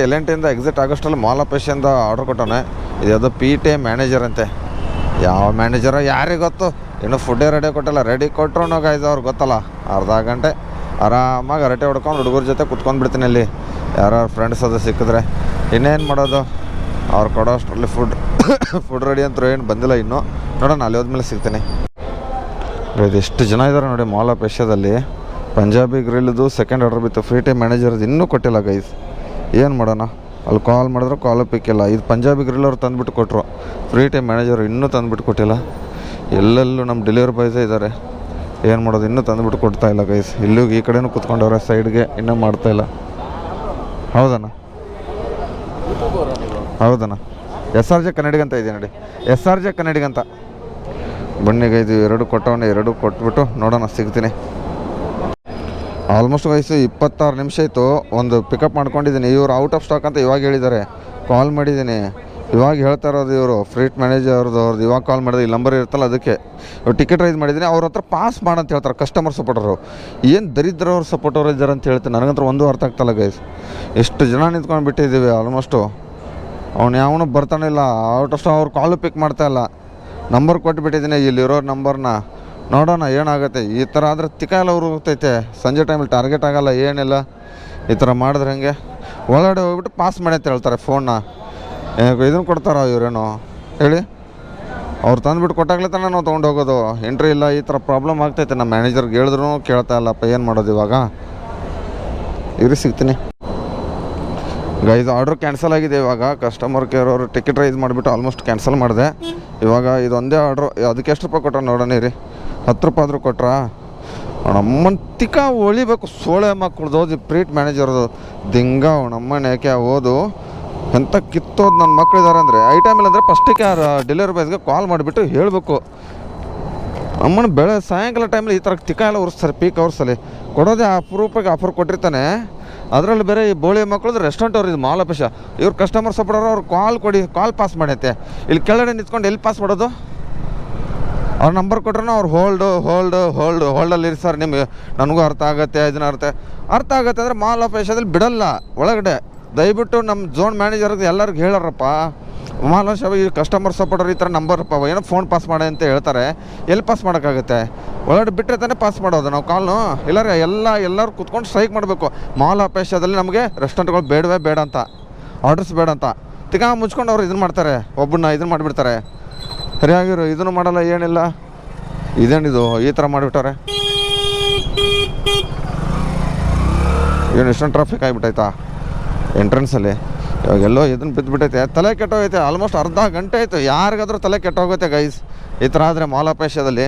L&Tಯಿಂದ ಎಕ್ಸಿಟ್ ಆಗೋಷ್ಟರಲ್ಲಿ ಮಾಲ್ ಆಫ್ ಏಷ್ಯಾದಿಂದ ಆರ್ಡ್ರ್ ಕೊಟ್ಟವನೆ. ಇದು ಯಾವುದೋ PTA ಮ್ಯಾನೇಜರ್ ಅಂತೆ. ಯಾವ ಮ್ಯಾನೇಜರೋ ಯಾರಿಗೆ ಗೊತ್ತು. ಇನ್ನೂ ಫುಡ್ಡೇ ರೆಡಿ ಕೊಟ್ಟಲ್ಲ. ರೆಡಿ ಕೊಟ್ಟರು ಗೈಸ್ ಅವ್ರಿಗೆ ಗೊತ್ತಲ್ಲ. ಅರ್ಧ ಗಂಟೆ ಆರಾಮಾಗಿ ಹರಟೆ ಹೊಡ್ಕೊಂಡು ಹುಡುಗರ ಜೊತೆ ಕುತ್ಕೊಂಡ್ಬಿಡ್ತೀನಿ ಅಲ್ಲಿ. ಯಾರು ಫ್ರೆಂಡ್ಸ್ ಅದು ಸಿಕ್ಕಿದ್ರೆ. ಇನ್ನೇನು ಮಾಡೋದು, ಅವ್ರು ಕೊಡೋ ಅಷ್ಟರಲ್ಲಿ ಫುಡ್ ರೆಡಿ ಅಂತೂ ಏನು ಬಂದಿಲ್ಲ ಇನ್ನೂ. ನೋಡೋಣ ಅಲ್ಲಿ ಹೋದ್ಮೇಲೆ ಸಿಗ್ತೀನಿ. ಇದು ಎಷ್ಟು ಜನ ಇದ್ದಾರೆ ನೋಡಿ ಮಾಲ್ ಆಫ್ ಏಷ್ಯಾದಲ್ಲಿ. ಪಂಜಾಬಿ ಗ್ರಿಲ್ದು ಸೆಕೆಂಡ್ ಆರ್ಡರ್ ಬಿತ್ತು. ಫ್ರೀ ಟೈಮ್ ಮ್ಯಾನೇಜರ್ದು ಇನ್ನೂ ಕೊಟ್ಟಿಲ್ಲ ಗೈಸ್. ಏನು ಮಾಡೋಣ. ಅಲ್ಲಿ ಕಾಲ್ ಮಾಡಿದ್ರು ಕಾಲು ಪಿಕ್ಕಿಲ್ಲ. ಇದು ಪಂಜಾಬಿ ಗ್ರಿಲ್ ಅವ್ರು ತಂದುಬಿಟ್ಟು ಕೊಟ್ಟರು. ಫ್ರೀ ಟೈಮ್ ಮ್ಯಾನೇಜರ್ ಇನ್ನೂ ತಂದುಬಿಟ್ಟು ಕೊಟ್ಟಿಲ್ಲ. ಎಲ್ಲೆಲ್ಲೂ ನಮ್ಮ ಡೆಲಿವರಿ ಬಾಯ್ಸೇ ಇದ್ದಾರೆ. ಏನು ಮಾಡೋದು, ಇನ್ನೂ ತಂದುಬಿಟ್ಟು ಕೊಡ್ತಾ ಇಲ್ಲ ಗೈಸ್. ಇಲ್ಲೂ ಈ ಕಡೆನೂ ಕುತ್ಕೊಂಡವ್ರೆ ಸೈಡ್ಗೆ, ಇನ್ನೂ ಮಾಡ್ತಾಯಿಲ್ಲ. ಹೌದಣ್ಣ SRJ ಕನ್ನಡಿಗಂತ ಇದೆ ನೋಡಿ. SRJ ಕನ್ನಡಿಗಂತ. ಬನ್ನಿ ಗೈಸ್, 2 ಕೊಟ್ಟವನೇ. 2 ಕೊಟ್ಬಿಟ್ಟು ನೋಡೋಣ ಸಿಗ್ತೀನಿ. ಆಲ್ಮೋಸ್ಟ್ ಗೈಸು 26 ನಿಮಿಷ ಆಯಿತು. ಒಂದು ಪಿಕಪ್ ಮಾಡ್ಕೊಂಡಿದ್ದೀನಿ. ಇವರು ಔಟ್ ಆಫ್ ಸ್ಟಾಕ್ ಅಂತ ಇವಾಗ ಹೇಳಿದ್ದಾರೆ. ಕಾಲ್ ಮಾಡಿದ್ದೀನಿ, ಇವಾಗ ಹೇಳ್ತಾ ಇರೋದು ಇವರು ಫ್ರೀಟ್ ಮ್ಯಾನೇಜರ್ದು. ಇವಾಗ ಕಾಲ್ ಮಾಡಿದ್ರೆ ಇಲ್ಲಿ ನಂಬರ್ ಇರುತ್ತಲ್ಲ ಅದಕ್ಕೆ ಟಿಕೆಟ್ ರೈಸ್ ಮಾಡಿದ್ದೀನಿ. ಅವ್ರ ಹತ್ರ ಪಾಸ್ ಮಾಡಂತ ಹೇಳ್ತಾರೆ ಕಸ್ಟಮರ್ ಸಪೋರ್ಟರು. ಏನು ದರಿದ್ರವ್ರು ಸಪೋರ್ಟವ್ರು ಇದ್ದಾರೆ ಅಂತ ಹೇಳ್ತೀನಿ. ನನಗಂತೂ ಒಂದು ಅರ್ಥ ಆಗ್ತಲ್ಲ ಗೈಸ್. ಎಷ್ಟು ಜನ ನಿಂತ್ಕೊಂಡು ಬಿಟ್ಟಿದ್ದೀವಿ ಆಲ್ಮೋಸ್ಟು. ಅವ್ನು ಯಾವನು ಬರ್ತಾನೆ ಇಲ್ಲ. Out of stock. ಅವ್ರು ಕಾಲು ಪಿಕ್ ಮಾಡ್ತಾಯಿಲ್ಲ. ನಂಬರ್ ಕೊಟ್ಟುಬಿಟ್ಟಿದ್ದೀನಿ, ಇಲ್ಲಿರೋ ನಂಬರ್ನ. ನೋಡೋಣ ಏನಾಗುತ್ತೆ. ಈ ಥರ ಆದರೆ ತಿಕ್ಕಾಯಲ್ಲ ಅವ್ರು ಹೋಗ್ತೈತೆ. ಸಂಜೆ ಟೈಮಲ್ಲಿ ಟಾರ್ಗೆಟ್ ಆಗೋಲ್ಲ ಏನಿಲ್ಲ. ಈ ಥರ ಮಾಡಿದ್ರೆ ಹಂಗೆ ಒಳಗಡೆ ಹೋಗ್ಬಿಟ್ಟು ಪಾಸ್ ಮಾಡಿ ಅಂತ ಹೇಳ್ತಾರೆ ಫೋನ್ನ. ಇದನ್ನು ಕೊಡ್ತಾರ ಇವರೇನು ಹೇಳಿ. ಅವ್ರು ತಂದುಬಿಟ್ಟು ಕೊಟ್ಟಾಗಲೇ ತಾನೇ ನಾವು ತೊಗೊಂಡು ಹೋಗೋದು. ಎಂಟ್ರಿ ಇಲ್ಲ. ಈ ಥರ ಪ್ರಾಬ್ಲಮ್ ಆಗ್ತೈತೆ. ನಮ್ಮ ಮ್ಯಾನೇಜರ್ಗೆ ಹೇಳಿದ್ರು ಕೇಳ್ತಾ ಇಲ್ಲಪ್ಪ. ಏನು ಮಾಡೋದು ಇವಾಗ. ಇವ್ರಿಗೆ ಸಿಗ್ತೀನಿ ಗೈಸ್. ಆರ್ಡ್ರ್ ಕ್ಯಾನ್ಸಲ್ ಆಗಿದೆ ಇವಾಗ. ಕಸ್ಟಮರ್ ಕೇರ್ ಅವರು ಟಿಕೆಟ್ ರೈಸ್ ಮಾಡಿಬಿಟ್ಟು ಆಲ್ಮೋಸ್ಟ್ ಕ್ಯಾನ್ಸಲ್ ಮಾಡಿದೆ. ಇವಾಗ ಇದೊಂದೇ ಆರ್ಡ್ರು. ಅದಕ್ಕೆ ಎಷ್ಟು ರೂಪಾಯಿ ಕೊಟ್ರ ನೋಡೋಣ ರೀ. 10 ರೂಪಾಯಿ ಆದರೂ ಕೊಟ್ರಾ. ನಮ್ಮನ್ ತಿಕ್ಕ ಹೊಳಿಬೇಕು ಸೋಳೆ ಮಕ್ಕಳದು ಓದಿ ಪ್ರೀಟ್ ಮ್ಯಾನೇಜರ್ದು ದಿಂಗ ನಮ್ಮನೆ ಯಾಕೆ ಓದು ಎಂಥ ಕಿತ್ತೋದು ನನ್ನ ಮಕ್ಕಳಿದ್ದಾರೆ ಅಂದರೆ ಐಟಮ್ ಅಂದರೆ ಫಸ್ಟಿಗೆ ಡೆಲಿವರಿ ಬಾಯ್ಸ್ಗೆ ಕಾಲ್ ಮಾಡಿಬಿಟ್ಟು ಹೇಳಬೇಕು. ಅಮ್ಮನ ಸಾಯಂಕಾಲ ಟೈಮಲ್ಲಿ ಈ ಥರ ತಿಕ್ಕ ಎಲ್ಲ ಉರಿಸ್ತಾರೆ ಪೀಕ್ ಅವರ್ಸಲ್ಲಿ ಕೊಡೋದೇ ಅಪರೂಪಕ್ಕೆ ಆಫರ್ ಕೊಟ್ಟಿರ್ತಾನೆ. ಅದರಲ್ಲಿ ಬೇರೆ ಈ ಬೋಳಿ ಮಕ್ಕಳು ರೆಸ್ಟೋರೆಂಟ್ ಅವ್ರು ಇದು ಮಾಲಪೇಶ ಇವ್ರು ಕಸ್ಟಮರ್ ಸಪೋರ್ಟರು ಅವ್ರು ಕಾಲ್ ಕೊಡಿ ಕಾಲ್ ಪಾಸ್ ಮಾಡೈತೆ. ಇಲ್ಲಿ ಕೆಳಗಡೆ ನಿಂತ್ಕೊಂಡು ಎಲ್ಲಿ ಪಾಸ್ ಮಾಡೋದು? ಅವ್ರ ನಂಬರ್ ಕೊಟ್ರೆ ಅವ್ರು ಹೋಲ್ಡಲ್ಲಿ ಇರಿ ಸರ್ ನಿಮಗೆ ನನಗೂ ಅರ್ಥ ಆಗುತ್ತೆ ಇದನ್ನ ಅರ್ಥ ಆಗುತ್ತೆ ಅಂದರೆ ಮಾಲಪೇಶದಲ್ಲಿ ಬಿಡಲ್ಲ ಒಳಗಡೆ. ದಯವಿಟ್ಟು ನಮ್ಮ ಝೋನ್ ಮ್ಯಾನೇಜರ್ಗೆ ಎಲ್ಲರಿಗೂ ಹೇಳಾರಪ್ಪ ಮಾಲಪೇಶ ಈ ಕಸ್ಟಮರ್ ಸಪೋರ್ಟರ್ ಈ ಥರ ನಂಬರಪ್ಪ ಏನೋ ಫೋನ್ ಪಾಸ್ ಮಾಡಿ ಅಂತ ಹೇಳ್ತಾರೆ. ಎಲ್ಲಿ ಪಾಸ್ ಮಾಡೋಕ್ಕಾಗುತ್ತೆ? ಒಳಗಡೆ ಬಿಟ್ಟರೆ ತಾನೇ ಪಾಸ್ ಮಾಡೋದು ನಾವು ಕಾಲ್ನು. ಇಲ್ಲಾರೆ ಎಲ್ಲರೂ ಕೂತ್ಕೊಂಡು ಸ್ಟ್ರೈಕ್ ಮಾಡಬೇಕು. ಮಾಲಪೇಶದಲ್ಲಿ ನಮಗೆ ರೆಸ್ಟೋರೆಂಟ್ಗಳು ಬೇಡವೇ ಬೇಡ ಅಂತ ಆರ್ಡರ್ಸ್ ಬೇಡ ಅಂತ ತಿಕ್ಕ ಮುಚ್ಕೊಂಡು ಅವ್ರು ಇದನ್ನು ಮಾಡ್ತಾರೆ. ಒಬ್ಬನ್ನ ಇದನ್ನು ಮಾಡಿಬಿಡ್ತಾರೆ. ಸರಿಯಾಗಿರು ಇದನ್ನು ಮಾಡಲ್ಲ ಏನಿಲ್ಲ. ಇದೇನಿದು ಈ ಥರ ಮಾಡಿಬಿಟ್ಟಾರೆ. ಏನು ಇಷ್ಟೊಂದು ಟ್ರಾಫಿಕ್ ಆಗಿಬಿಟ್ಟೈತಾ ಎಂಟ್ರೆನ್ಸಲ್ಲಿ. ಇವಾಗ ಎಲ್ಲೋ ಇದನ್ನು ಬಿದ್ದುಬಿಟ್ಟೈತೆ. ತಲೆ ಕೆಟ್ಟೋಗೈತೆ. ಆಲ್ಮೋಸ್ಟ್ ಅರ್ಧ ಗಂಟೆ ಆಯಿತು. ಯಾರಿಗಾದ್ರೂ ತಲೆ ಕೆಟ್ಟೋಗುತ್ತೆ ಗೈಸ್ ಈ ಥರ ಆದರೆ ಮಾಲಪೇಶದಲ್ಲಿ.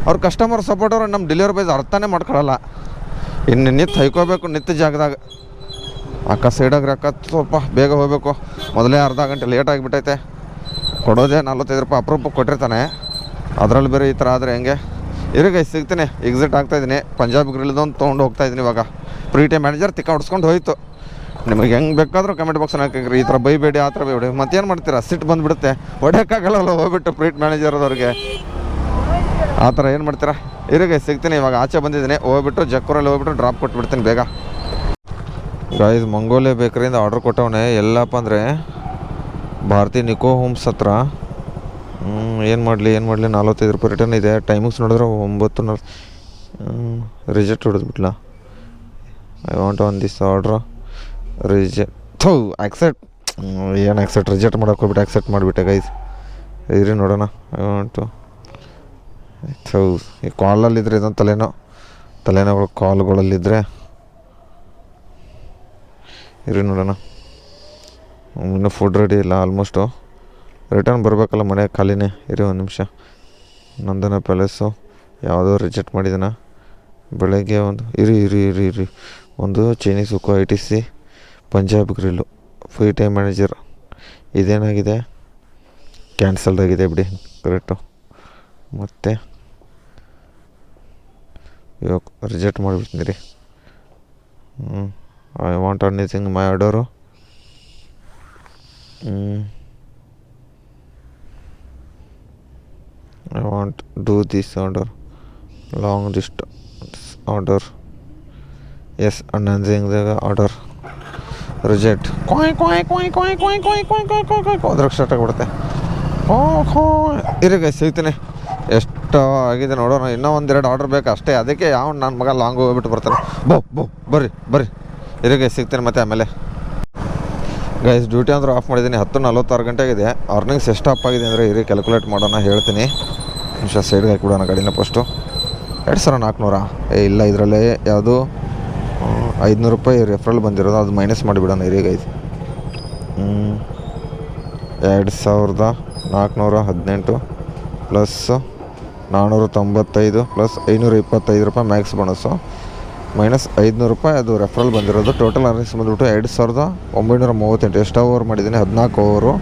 ಅವ್ರು ಕಸ್ಟಮರ್ ಸಪೋರ್ಟವ್ರು ನಮ್ಮ ಡೆಲಿವರಿ ಬಾಯ್ಸ್ ಅರ್ಥನೇ ಮಾಡ್ಕೊಳ್ಳಲ್ಲ. ಇನ್ನು ನಿಂತು ಹೈಕೋಬೇಕು ನಿಂತ ಜಾಗದಾಗ. ಅಕ್ಕ ಸೈಡಾಗ್ರಿ ಅಕ್ಕ ಸ್ವಲ್ಪ ಬೇಗ ಹೋಗಬೇಕು. ಮೊದಲೇ ಅರ್ಧ ಗಂಟೆ ಲೇಟ್ ಆಗಿಬಿಟ್ಟೈತೆ. ಕೊಡೋದೇ 45 ರೂಪಾಯಿ ಅಪರೂಪಕ್ಕೆ ಕೊಟ್ಟಿರ್ತಾನೆ. ಅದರಲ್ಲಿ ಬೇರೆ ಈ ಥರ ಆದರೆ ಹೆಂಗೆ? ಇರಿಗೆ ಸಿಗ್ತೀನಿ ಎಕ್ಸಿಟ್ ಆಗ್ತಾಯಿದ್ದೀನಿ. ಪಂಜಾಬ್ ಗ್ರಿಲ್ದೊಂದು ತೊಗೊಂಡು ಹೋಗ್ತಾಯಿದ್ದೀನಿ ಇವಾಗ. ಫ್ರೀ ಟೈಮ್ ಮ್ಯಾನೇಜರ್ ತಿಕ್ಕ ಹೊಡ್ಸ್ಕೊಂಡು ಹೋಯ್ತು. ನಿಮಗೆ ಹೆಂಗೆ ಬೇಕಾದರೂ ಕಮೆಂಟ್ ಬಾಕ್ಸ್ನ ಹಾಕಿರಿ. ಈ ಥರ ಬೈಬೇಡಿ ಆ ಥರ ಬೈಬೇಡಿ. ಮತ್ತೇನು ಮಾಡ್ತೀರಾ? ಸಿಟ್ಟು ಬಂದುಬಿಡುತ್ತೆ. ಹೊಡೆಯೋಕ್ಕಾಗಲ್ಲ ಹೋಗ್ಬಿಟ್ಟು ಫ್ರೀಟ್ ಮ್ಯಾನೇಜರ್ದವ್ರಿಗೆ ಆ ಥರ ಏನು ಮಾಡ್ತೀರಾ? ಇರಿಗೆ ಸಿಗ್ತೀನಿ ಇವಾಗ. ಆಚೆ ಬಂದಿದ್ದೀನಿ. ಹೋಗ್ಬಿಟ್ಟು ಜಕ್ಕೂರಲ್ಲಿ ಹೋಗ್ಬಿಟ್ಟು ಡ್ರಾಪ್ ಕೊಟ್ಬಿಡ್ತೀನಿ ಬೇಗ. Guys ಮಂಗೋಲೆ ಬೇಕರಿಯಿಂದ order ಕೊಟ್ಟವನೇ. ಎಲ್ಲಪ್ಪ ಅಂದರೆ ಭಾರತಿ ನಿಕೋ ಹೋಮ್ಸ್ ಹತ್ರ. ಏನು ಮಾಡಲಿ 45 ರೂಪಾಯಿ ರಿಟರ್ನ್ ಇದೆ. ಟೈಮಿಂಗ್ಸ್ ನೋಡಿದ್ರೆ 9:40. ರಿಜೆಕ್ಟ್ ಹೊಡೆದ್ಬಿಟ್ಲ. I want on this order reject accept. ಏನು ಆಕ್ಸೆಪ್ಟ್ ರಿಜೆಕ್ಟ್ ಮಾಡೋಕೆ ಹೋಗ್ಬಿಟ್ಟು ಆಕ್ಸೆಪ್ಟ್ ಮಾಡಿಬಿಟ್ಟೆ ಗೈಸ್. ಇರಿ ನೋಡೋಣ. ಐ ವಾಂಟು ಈ ಕಾಲಲ್ಲಿದ್ದರೆ ಇದೊಂದು ತಲೆನೋವು ಕಾಲ್ಗಳಲ್ಲಿದ್ದರೆ ಇರಿ ನೋಡೋಣ. ಇನ್ನೂ ಫುಡ್ ರೆಡಿ ಇಲ್ಲ ಆಲ್ಮೋಸ್ಟು. ರಿಟರ್ನ್ ಬರಬೇಕಲ್ಲ ಮನೆ ಖಾಲಿನೇ. ಇರಿ ಒಂದು ನಿಮಿಷ. ನಂದನ ಪ್ಯಾಲೇಸು ಯಾವುದೋ ರಿಜೆಕ್ಟ್ ಮಾಡಿದ್ದಾನ. ಬೆಳಗ್ಗೆ ಒಂದು ಇರಿ ಒಂದು ಚೈನೀಸ್ ಹುಕ್ಕು ITC Punjab grill free time manager. ಇದೇನಾಗಿದೆ? ಕ್ಯಾನ್ಸಲ್ಡ್ ಆಗಿದೆ ಬಿಡಿ ಕರೆಕ್ಟು. ಮತ್ತು ಇವಾಗ ರಿಜೆಕ್ಟ್ ಮಾಡಿಬಿಡ್ತೀನಿ ರೀ. I want anything my order. I want do this order, long distance order. Yes, announcing the order. Reject. ಅದ್ರಾಗ ಸ್ಟಾರ್ಟ್ ಆಗಿಬಿಡುತ್ತೆ. ಇರಿ ಗೈಸ್ ಸಿಗ್ತೀನಿ. ಎಷ್ಟು ಆಗಿದೆ ನೋಡೋಣ. ಇನ್ನೂ 1-2 ಆರ್ಡರ್ ಬೇಕು ಅಷ್ಟೇ. ಅದಕ್ಕೆ ನನ್ನ ಮಗ ಲಾಂಗ್ ಹೋಗ್ಬಿಟ್ಟು ಬರ್ತಾನೆ. ಬರ್ರಿ ಇರಿ ಗೈಸ್ ಸಿಗ್ತೀನಿ ಮತ್ತೆ ಆಮೇಲೆ. ಗೈಸ್ ಡ್ಯೂಟಿ ಅಂದ್ರೆ ಆಫ್ ಮಾಡಿದ್ದೀನಿ. 10:46 ಗಂಟೆ ಆಗಿದೆ. ಅರ್ನಿಂಗ್ಸ್ ಎಷ್ಟು ಅಪ್ ಆಗಿದೆ ಅಂದರೆ ಇರಿ ಕ್ಯಾಲ್ಕುಲೇಟ್ ಮಾಡೋಣ ಹೇಳ್ತೀನಿ. ನಿಮಿಷ ಸೈಡ್ಗೆ ಹಾಕಿಬಿಡೋಣ ಗಾಡಿನ ಫಸ್ಟು. 2400 ಇಲ್ಲ ಇದರಲ್ಲೇ ಯಾವುದು 500 ರೂಪಾಯಿ ರೆಫರಲ್ ಬಂದಿರೋದು ಅದು ಮೈನಸ್ ಮಾಡಿಬಿಡೋಣ ಇರಿ ಗೈಸ್. 2418 ಪ್ಲಸ್ 495 ಪ್ಲಸ್ 525 ರೂಪಾಯಿ ಮ್ಯಾಕ್ಸ್ ಬೋನಸ್ಸು ಮೈನಸ್ 500 ರೂಪಾಯಿ ಅದು ರೆಫರಲ್ ಬಂದಿರೋದು. ಟೋಟಲ್ ಅರ್ನಿಂಗ್ಸ್ ಬಂದುಬಿಟ್ಟು 2938. ಎಷ್ಟು ಓವರ್ ಮಾಡಿದ್ದೀನಿ? 14 ಓವರು.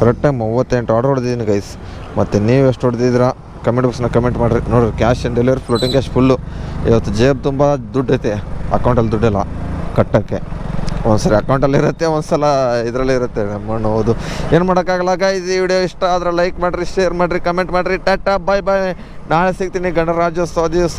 ಕರೆಕ್ಟಾಗಿ 38 ಆರ್ಡರ್ ಹೊಡೆದಿದ್ದೀನಿ ಗೈಸ್. ಮತ್ತು ನೀವು ಎಷ್ಟು ಹೊಡೆದಿದ್ದೀರಾ ಕಮೆಂಟ್ ಬಾಕ್ಸ್ನ ಕಮೆಂಟ್ ಮಾಡಿರಿ. ನೋಡಿರಿ cash on delivery floating cash full. ಇವತ್ತು ಜೇಬ್ ತುಂಬ ದುಡ್ಡು ಐತೆ. ಅಕೌಂಟಲ್ಲಿ ದುಡ್ಡಿಲ್ಲ ಕಟ್ಟೋಕ್ಕೆ. ಒಂದ್ಸಲ ಅಕೌಂಟಲ್ಲಿ ಇರುತ್ತೆ, ಒಂದ್ಸಲ ಇದರಲ್ಲಿ ಇರುತ್ತೆ. ನಮ್ಮನ್ನು ಹೌದು ಏನು ಮಾಡೋಕ್ಕಾಗಲ್ಲ ಗೈಸ್. ಈ ವಿಡಿಯೋ ಇಷ್ಟ ಆದರೆ ಲೈಕ್ ಮಾಡಿರಿ, ಶೇರ್ ಮಾಡಿರಿ, ಕಮೆಂಟ್ ಮಾಡಿರಿ. ಟಾಟಾ ಬಾಯ್. ನಾಳೆ ಸಿಗ್ತೀನಿ ಗಣರಾಜ್ಯೋತ್ಸವ ದಿವಸ.